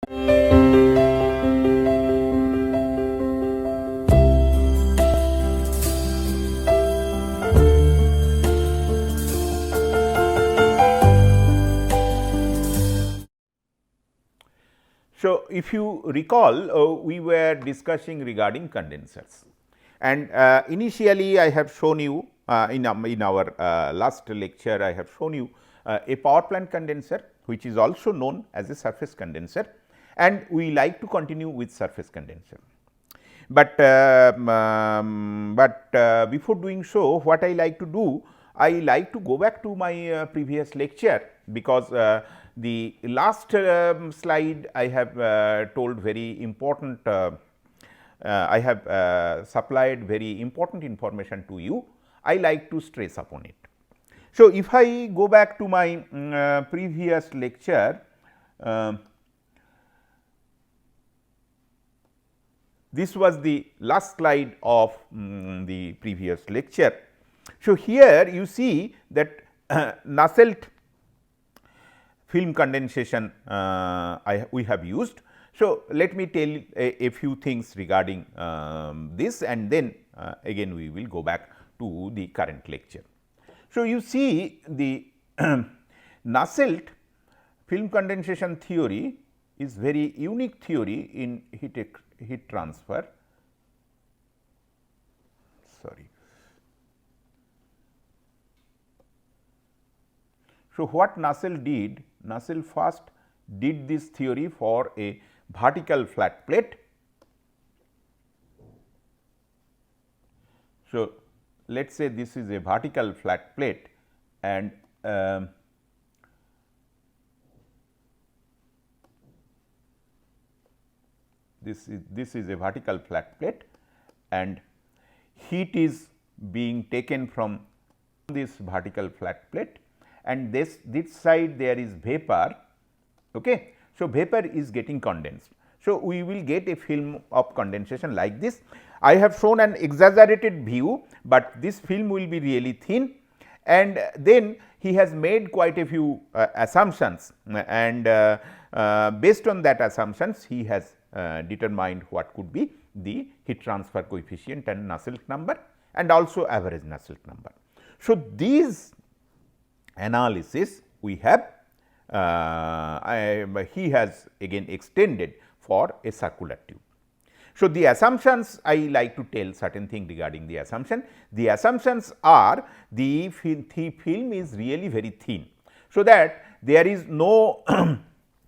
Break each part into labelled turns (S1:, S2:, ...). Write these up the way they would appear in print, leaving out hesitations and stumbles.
S1: So, if you recall, we were discussing regarding condensers, and initially I have shown you in our last lecture I have shown you a power plant condenser, which is also known as a surface condenser, and we like to continue with surface condenser. But before doing so, what I like to do, I like to go back to my previous lecture, because the last slide I have told very important, I have supplied very important information to you. I like to stress upon it. So, if I go back to my previous lecture, this was the last slide of the previous lecture. So, here you see that Nusselt film condensation we have used. So, let me tell a few things regarding this, and then again we will go back to the current lecture. So, you see the Nusselt film condensation theory is very unique theory in heat transfer. Sorry. So, what Nusselt did? Nusselt first did this theory for a vertical flat plate. So, let us say this is a vertical flat plate, and this is a vertical flat plate, and heat is being taken from this vertical flat plate, and this side there is vapor. Okay. So, vapor is getting condensed. So, we will get a film of condensation like this. I have shown an exaggerated view, but this film will be really thin, and then he has made quite a few assumptions, and based on that assumptions he has determined what could be the heat transfer coefficient and Nusselt number, and also average Nusselt number. So, these analysis we have he has again extended for a circular tube. So, the assumptions I like to tell certain thing regarding the assumption. The assumptions are the film is really very thin. So, that there is no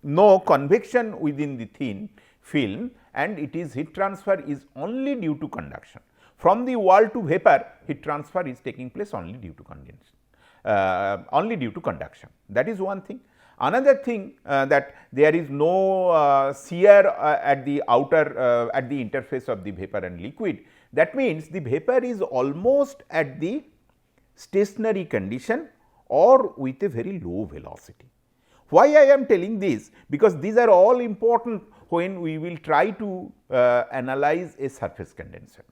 S1: no convection within the thin film, and it is heat transfer is only due to conduction. From the wall to vapor, heat transfer is taking place only due to condensation, only due to conduction. That is one thing. Another thing that there is no shear at the outer at the interface of the vapor and liquid. That means, the vapor is almost at the stationary condition or with a very low velocity. Why I am telling this? Because these are all important when we will try to analyze a surface condenser.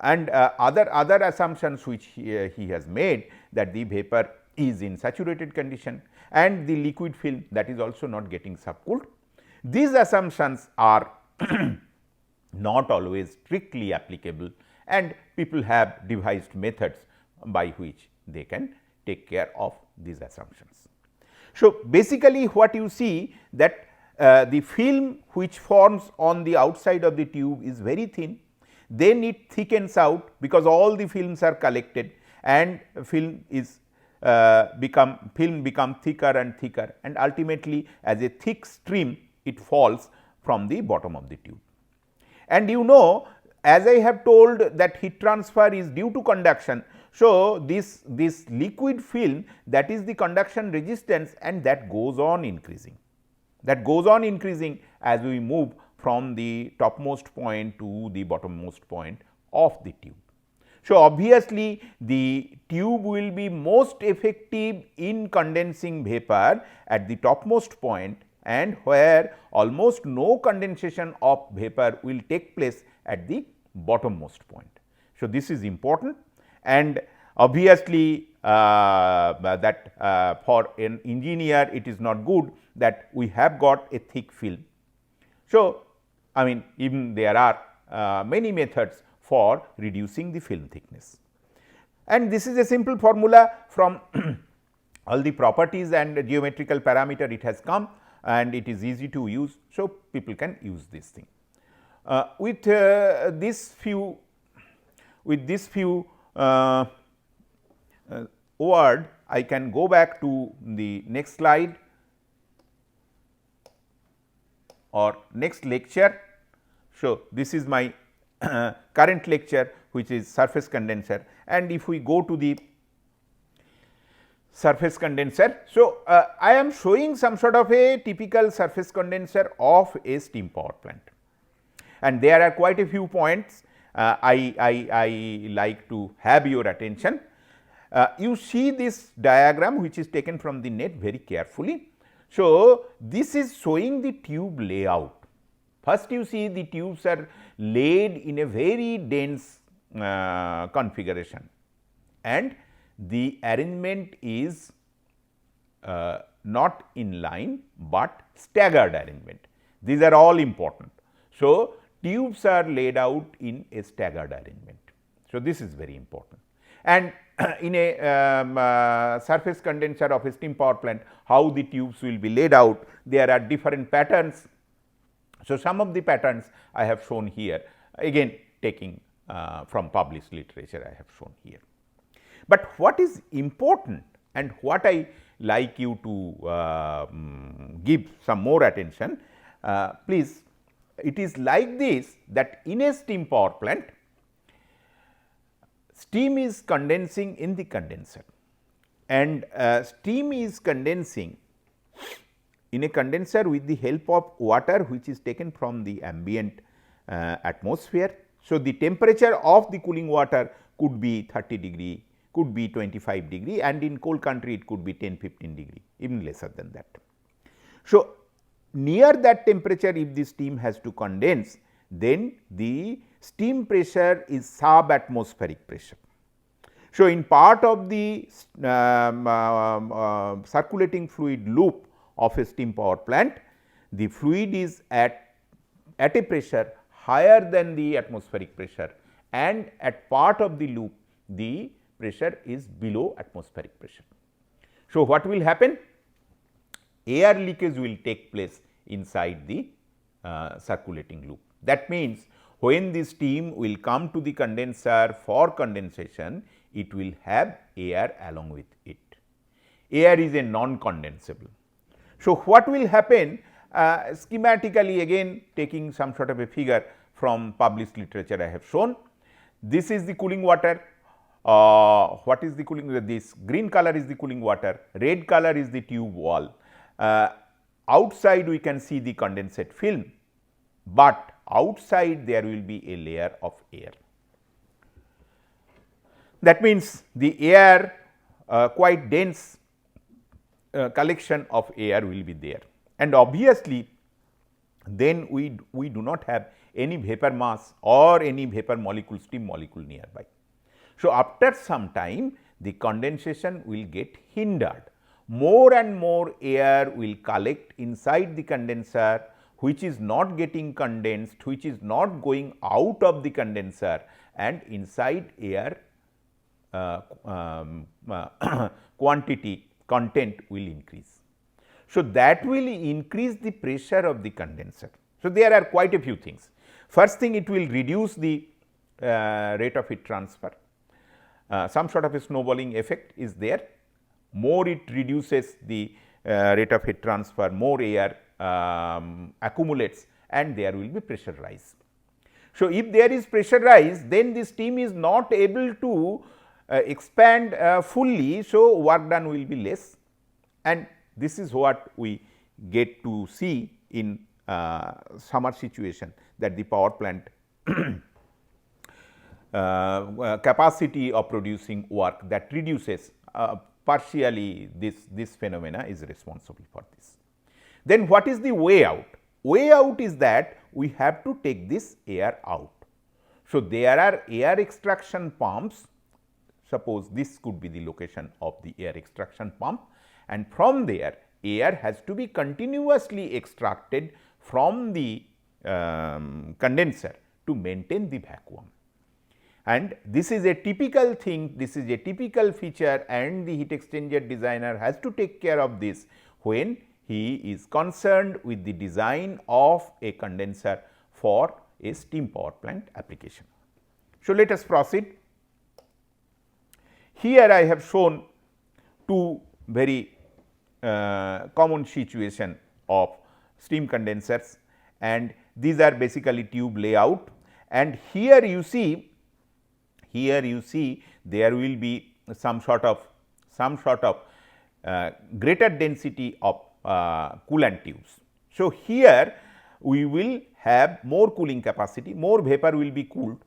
S1: And other assumptions which he has made, that the vapor is in saturated condition and the liquid film that is also not getting subcooled. These assumptions are not always strictly applicable, and people have devised methods by which they can take care of these assumptions. So, basically what you see that the film which forms on the outside of the tube is very thin, then it thickens out because all the films are collected, and film is become thicker and thicker, and ultimately as a thick stream it falls from the bottom of the tube. And you know, as I have told that heat transfer is due to conduction. So, this liquid film, that is the conduction resistance, and that goes on increasing, as we move from the topmost point to the bottommost point of the tube. So, obviously, the tube will be most effective in condensing vapor at the topmost point, and where almost no condensation of vapor will take place at the bottommost point. So, this is important, and obviously, that for an engineer it is not good that we have got a thick film. So, I mean even there are many methods for reducing the film thickness, and this is a simple formula from all the properties and geometrical parameter it has come, and it is easy to use. So, people can use this thing. With this few word, I can go back to the next slide or next lecture. So, this is my current lecture, which is surface condenser, and if we go to the surface condenser. So, I am showing some sort of a typical surface condenser of a steam power plant, and there are quite a few points I like to have your attention. You see this diagram which is taken from the net very carefully. So, this is showing the tube layout. First you see the tubes are laid in a very dense configuration, and the arrangement is not in line, but staggered arrangement. These are all important. So, tubes are laid out in a staggered arrangement. So, this is very important, and in a surface condenser of a steam power plant, how the tubes will be laid out, there are different patterns. So, some of the patterns I have shown here, again taking from published literature I have shown here. But what is important and what I like you to give some more attention, please, it is like this, that in a steam power plant, steam is condensing in the condenser, and steam is condensing in a condenser with the help of water which is taken from the ambient atmosphere. So, the temperature of the cooling water could be 30 degree, could be 25 degree, and in cold country it could be 10-15 degree, even lesser than that. So, near that temperature if the steam has to condense, then the steam pressure is subatmospheric pressure. So, in part of the circulating fluid loop of a steam power plant, the fluid is at a pressure higher than the atmospheric pressure, and at part of the loop the pressure is below atmospheric pressure. So, what will happen? Air leakage will take place inside the circulating loop. That means, when the steam will come to the condenser for condensation, it will have air along with it. Air is a non-condensable. So, what will happen schematically, again taking some sort of a figure from published literature I have shown. This is the cooling water. What is the cooling? This green color is the cooling water, red color is the tube wall. Outside we can see the condensate film, but outside there will be a layer of air. That means, the air quite dense collection of air will be there, and obviously then we do not have any vapor mass or any vapor molecule, steam molecule nearby. So, after some time the condensation will get hindered. More and more air will collect inside the condenser, which is not getting condensed, which is not going out of the condenser, and inside air quantity content will increase. So, that will increase the pressure of the condenser. So, there are quite a few things. First thing, it will reduce the rate of heat transfer. Some sort of a snowballing effect is there. More it reduces the rate of heat transfer, more air accumulates, and there will be pressure rise. So, if there is pressure rise, then the steam is not able to expand fully. So, work done will be less, and this is what we get to see in summer situation, that the power plant capacity of producing work that reduces, partially this phenomena is responsible for this. Then what is the way out? Way out is that we have to take this air out. So, there are air extraction pumps suppose this could be the location of the air extraction pump, and from there air has to be continuously extracted from the condenser to maintain the vacuum. And this is a typical thing, this is a typical feature, and the heat exchanger designer has to take care of this when he is concerned with the design of a condenser for a steam power plant application. So, let us proceed. Here I have shown two very common situation of steam condensers, and these are basically tube layout, and here you see there will be some sort of greater density of coolant tubes. So, here we will have more cooling capacity, more vapor will be cooled,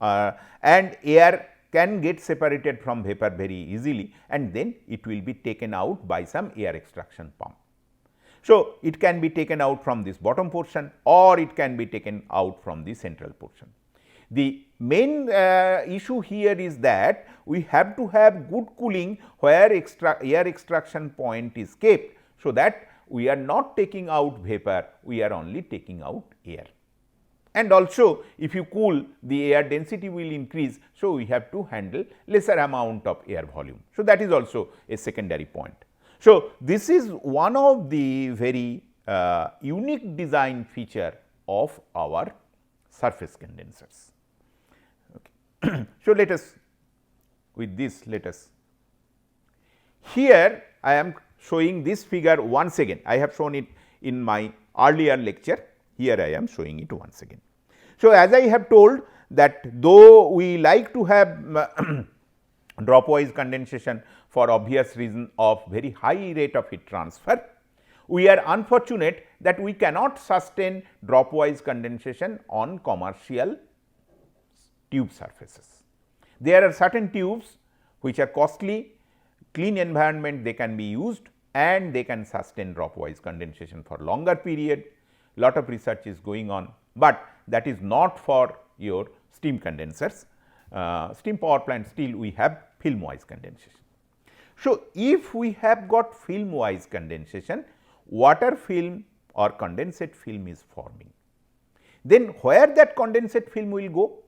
S1: and air can get separated from vapor very easily, and then it will be taken out by some air extraction pump. So, it can be taken out from this bottom portion, or it can be taken out from the central portion. The main issue here is that we have to have good cooling where air extraction point is kept, so that we are not taking out vapor, we are only taking out air. And also if you cool, the air density will increase, so we have to handle lesser amount of air volume. So, that is also a secondary point. So, this is one of the very unique design feature of our surface condensers. Okay. So, let us here I am showing this figure once again. I have shown it in my earlier lecture, here I am showing it once again. So, as I have told that though we like to have dropwise condensation for obvious reason of very high rate of heat transfer, we are unfortunate that we cannot sustain dropwise condensation on commercial tube surfaces. There are certain tubes which are costly, clean environment they can be used, and they can sustain dropwise condensation for longer period. Lot of research is going on, but that is not for your steam condensers. Steam power plant still we have film wise condensation. So, if we have got film wise condensation, water film or condensate film is forming. Then where that condensate film will go?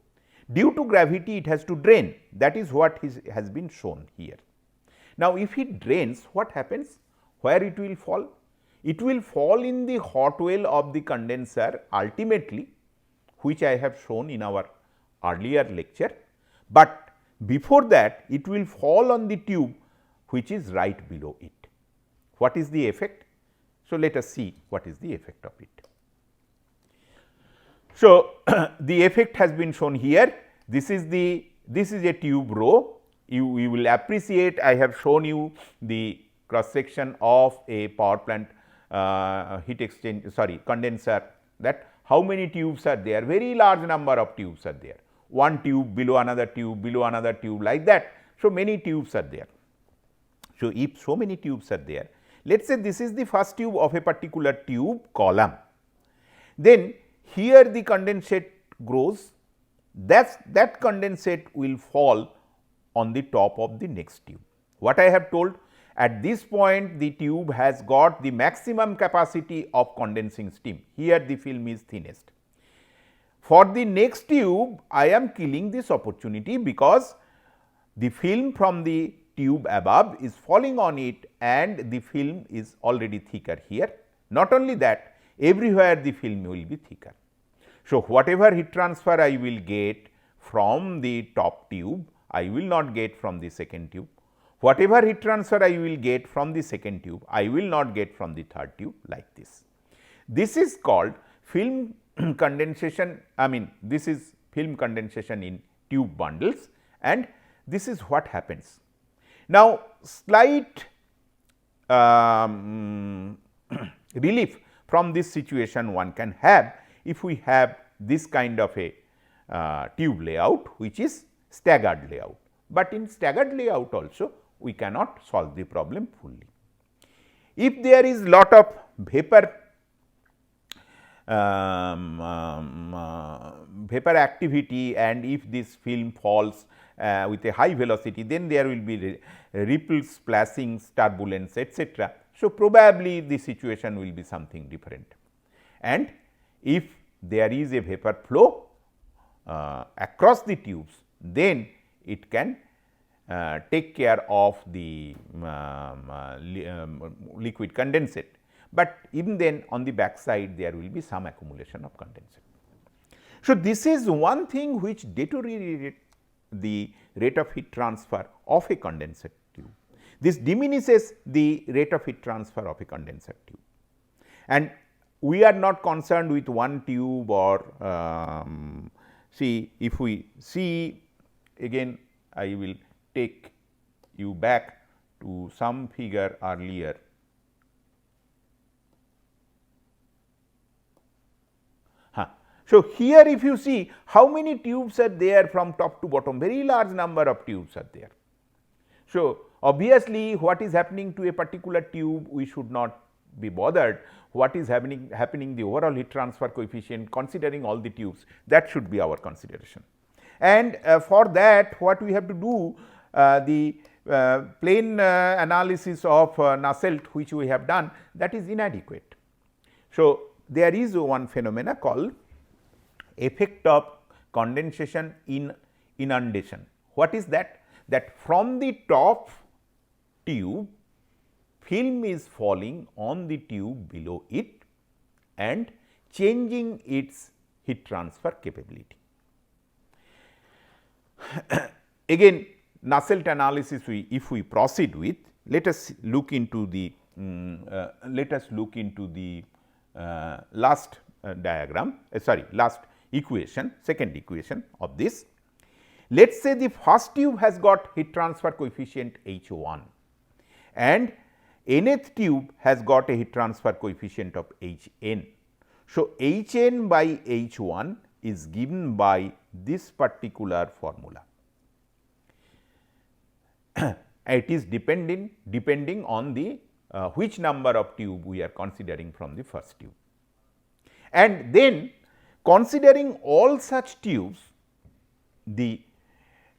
S1: Due to gravity it has to drain, that is what has been shown here. Now, if it drains, what happens? Where it will fall? It will fall in the hot well of the condenser ultimately, which I have shown in our earlier lecture, but before that it will fall on the tube which is right below it. What is the effect? So, let us see what is the effect of it. So, the effect has been shown here. This is a tube row. You will appreciate, I have shown you the cross section of a power plant condenser, that how many tubes are there, very large number of tubes are there, one tube below another tube like that. So, many tubes are there. So, if so many tubes are there, let us say this is the first tube of a particular tube column, then here the condensate grows, that condensate will fall on the top of the next tube. What I have told, at this point the tube has got the maximum capacity of condensing steam, here the film is thinnest. For the next tube I am killing this opportunity because the film from the tube above is falling on it and the film is already thicker here. Not only that, everywhere the film will be thicker. So, whatever heat transfer I will get from the top tube, I will not get from the second tube. Whatever heat transfer I will get from the second tube, I will not get from the third tube, like this. This is called film condensation, this is film condensation in tube bundles, and this is what happens. Now, slight relief from this situation one can have if we have this kind of a tube layout which is staggered layout, but in staggered layout also we cannot solve the problem fully. If there is lot of vapor vapor activity, and if this film falls with a high velocity, then there will be ripples, splashings, turbulence, etc. So, probably the situation will be something different, and if there is a vapor flow across the tubes, then it can take care of the liquid condensate, but even then on the back side there will be some accumulation of condensate. So, this is one thing which deteriorates the rate of heat transfer of a condensate tube. This diminishes the rate of heat transfer of a condensate tube, and we are not concerned with one tube or see, if we see again, I will take you back to some figure earlier. So, here if you see how many tubes are there from top to bottom, very large number of tubes are there. So, obviously, what is happening to a particular tube, we should not be bothered. What is happening the overall heat transfer coefficient, considering all the tubes, that should be our consideration. And for that, what we have to do, the plane analysis of Nusselt, which we have done, that is inadequate. So, there is one phenomena called effect of condensation in inundation. What is that? That from the top tube, film is falling on the tube below it and changing its heat transfer capability. Again, Nusselt analysis, if we proceed with, let us look into the last diagram, last equation, second equation of this. Let us say the first tube has got heat transfer coefficient H 1 and nth tube has got a heat transfer coefficient of H n. So, H n by H 1 is given by this particular formula. It is depending on the which number of tube we are considering from the first tube. And then considering all such tubes, the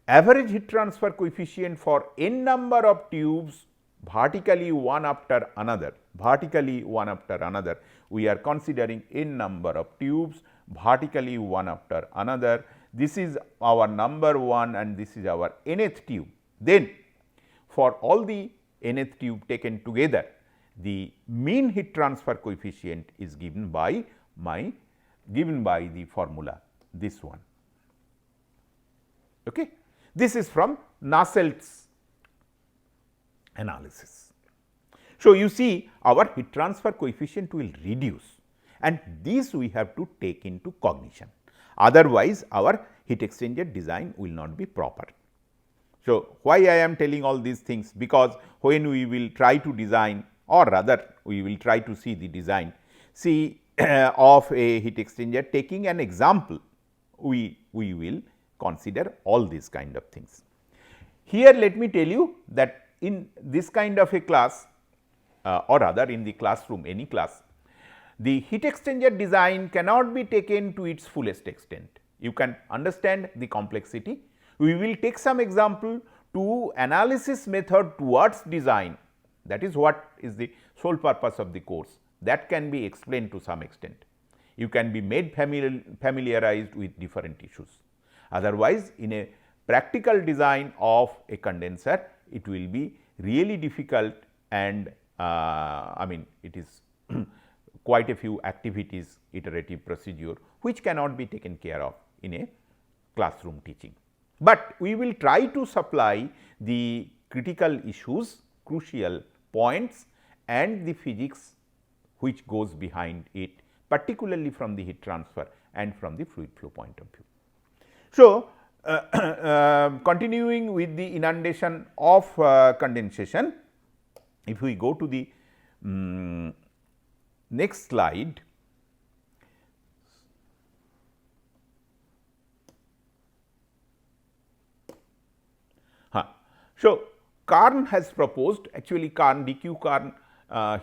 S1: average heat transfer coefficient for n number of tubes vertically one after another, we are considering n number of tubes vertically one after another. This is our number 1 and this is our nth tube. Then for all the nth tube taken together, the mean heat transfer coefficient is given by the formula, this one. Okay. This is from Nusselt's analysis. So, you see our heat transfer coefficient will reduce, and this we have to take into cognition, otherwise our heat exchanger design will not be proper. So, why I am telling all these things? Because when we will try to design, or rather we will try to see the design of a heat exchanger, taking an example, we will consider all these kind of things. Here let me tell you that in this kind of a class or rather in the classroom, any class, the heat exchanger design cannot be taken to its fullest extent. You can understand the complexity. We will take some example to analysis method towards design, that is what is the sole purpose of the course, that can be explained to some extent. You can be made familiarized with different issues. Otherwise, in a practical design of a condenser, it will be really difficult, and I mean it is quite a few activities, iterative procedure, which cannot be taken care of in a classroom teaching. But we will try to supply the critical issues, crucial points and the physics which goes behind it, particularly from the heat transfer and from the fluid flow point of view. So, continuing with the inundation of condensation, if we go to the next slide. So, Carn has proposed, actually Carn, D. Q. Carn,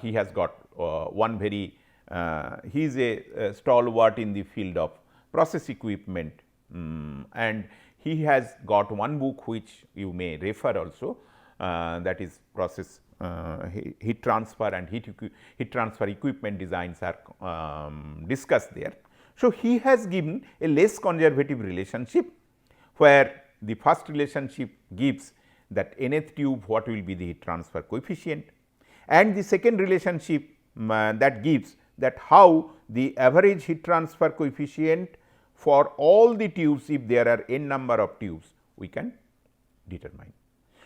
S1: he has got one very he is a stalwart in the field of process equipment, and he has got one book which you may refer also, that is process heat transfer and heat transfer equipment designs are discussed there. So, he has given a less conservative relationship, where the first relationship gives that nth tube what will be the heat transfer coefficient, and the second relationship that gives that how the average heat transfer coefficient for all the tubes, if there are n number of tubes, we can determine.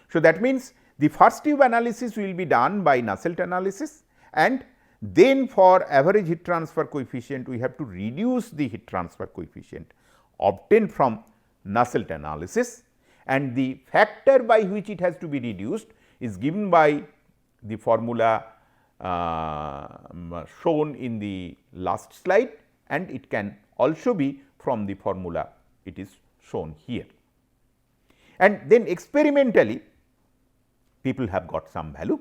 S1: So, that means, the first tube analysis will be done by Nusselt analysis, and then for average heat transfer coefficient we have to reduce the heat transfer coefficient obtained from Nusselt analysis, and the factor by which it has to be reduced is given by the formula shown in the last slide, and it can also be from the formula it is shown here. And then experimentally people have got some value.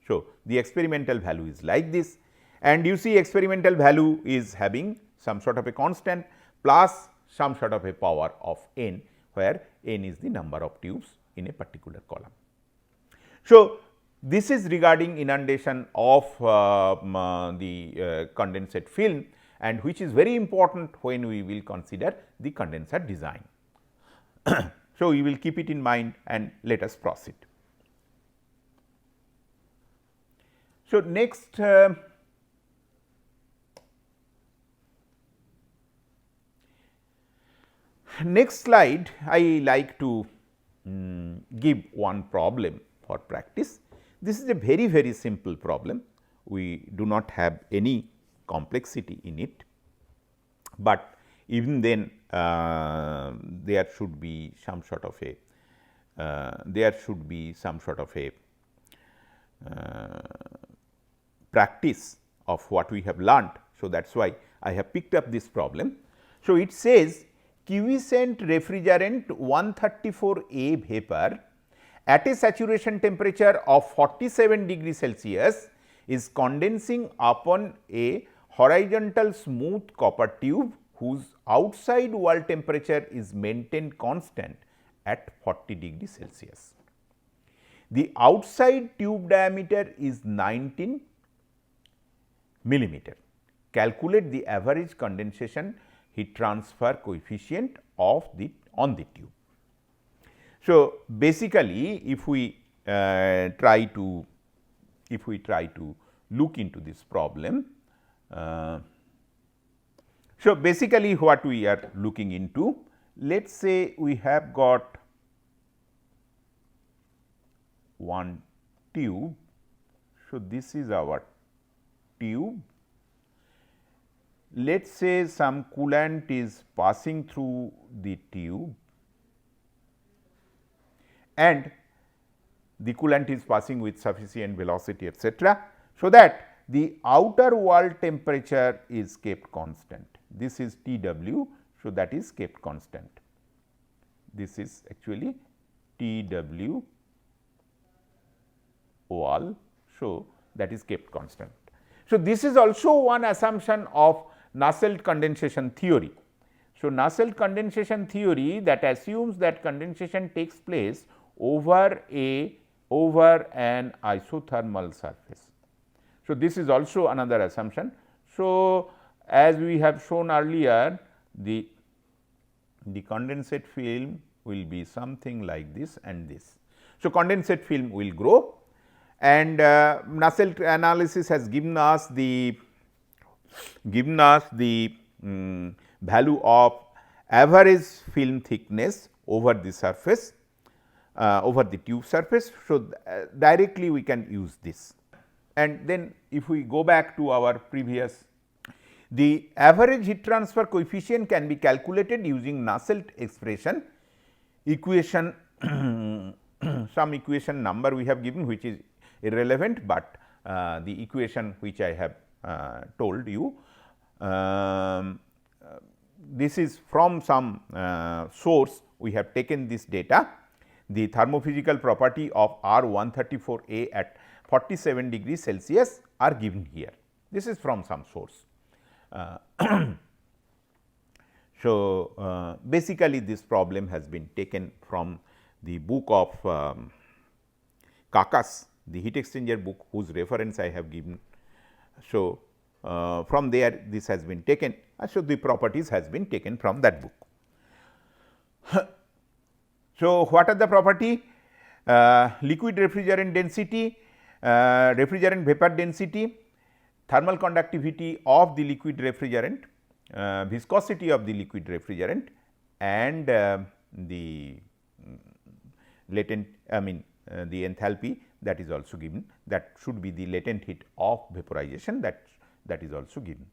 S1: So, the experimental value is like this, and you see experimental value is having some sort of a constant plus some sort of a power of n, where n is the number of tubes in a particular column. So, this is regarding inundation of the condensate film, and which is very important when we will consider the condenser design. So, we will keep it in mind and let us proceed. So, next next slide I like to give one problem for practice. This is a very simple problem, we do not have any complexity in it, but even then there should be some sort of a practice of what we have learnt. So, that is why I have picked up this problem. So, it says quiescent refrigerant 134A vapor at a saturation temperature of 47 degree Celsius is condensing upon a horizontal smooth copper tube whose outside wall temperature is maintained constant at 40 degree Celsius. The outside tube diameter is 19 millimeter. Calculate the average condensation heat transfer coefficient of the tube. So, basically if we try to look into this problem, so basically what we are looking into, let us say we have got one tube. So, this is our tube. Let us say some coolant is passing through the tube, and the coolant is passing with sufficient velocity etcetera. So, that the outer wall temperature is kept constant. This is T W. So, that is kept constant. This is actually T W wall. So, that is kept constant. So, this is also one assumption of Nusselt condensation theory. So, Nusselt condensation theory that assumes that condensation takes place over an isothermal surface. So, this is also another assumption. So, as we have shown earlier, the condensate film will be something like this and this. So, condensate film will grow, and Nusselt analysis has given us the value of average film thickness over the surface, over the tube surface. So, directly we can use this, and then if we go back to our previous, the average heat transfer coefficient can be calculated using Nusselt expression equation some equation number we have given which is irrelevant, but the equation which I have told you, this is from some source we have taken this data. The thermophysical property of R 134A at 47 degrees Celsius are given here. This is from some source. So, basically this problem has been taken from the book of Kakas, the heat exchanger book, whose reference I have given. So, from there this has been taken. So, the properties has been taken from that book. So, what are the property? Liquid refrigerant density, refrigerant vapor density, thermal conductivity of the liquid refrigerant, viscosity of the liquid refrigerant, and the latent, the enthalpy, that is also given. That should be the latent heat of vaporization, that is also given.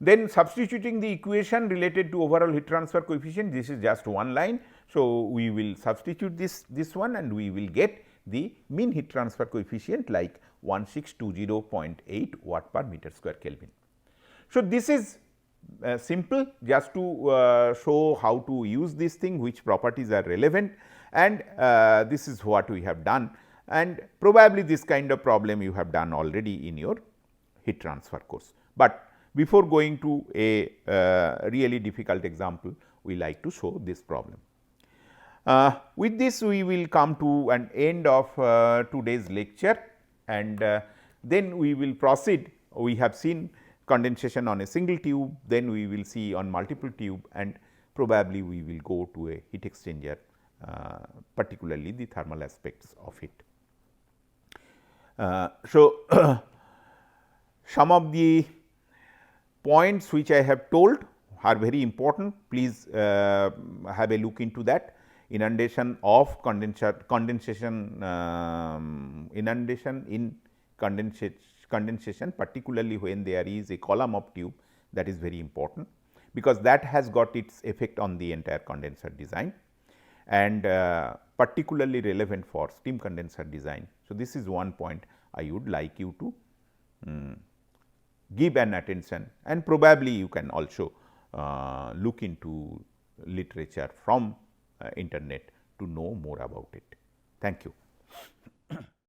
S1: Then substituting the equation related to overall heat transfer coefficient, this is just one line. So, we will substitute this one and we will get the mean heat transfer coefficient like 1620.8 watt per meter square Kelvin. So, this is simple, just to show how to use this thing, which properties are relevant, and this is what we have done, and probably this kind of problem you have done already in your heat transfer course. But before going to a really difficult example, we like to show this problem. With this we will come to an end of today's lecture, and then we will proceed. We have seen condensation on a single tube, then we will see on multiple tube, and probably we will go to a heat exchanger, particularly the thermal aspects of it. So, some of the points which I have told are very important. Please have a look into that. Inundation of condensation in condensation, particularly when there is a column of tube, that is very important, because that has got its effect on the entire condenser design, and particularly relevant for steam condenser design. So, this is one point I would like you to give an attention, and probably you can also look into literature from internet to know more about it. Thank you.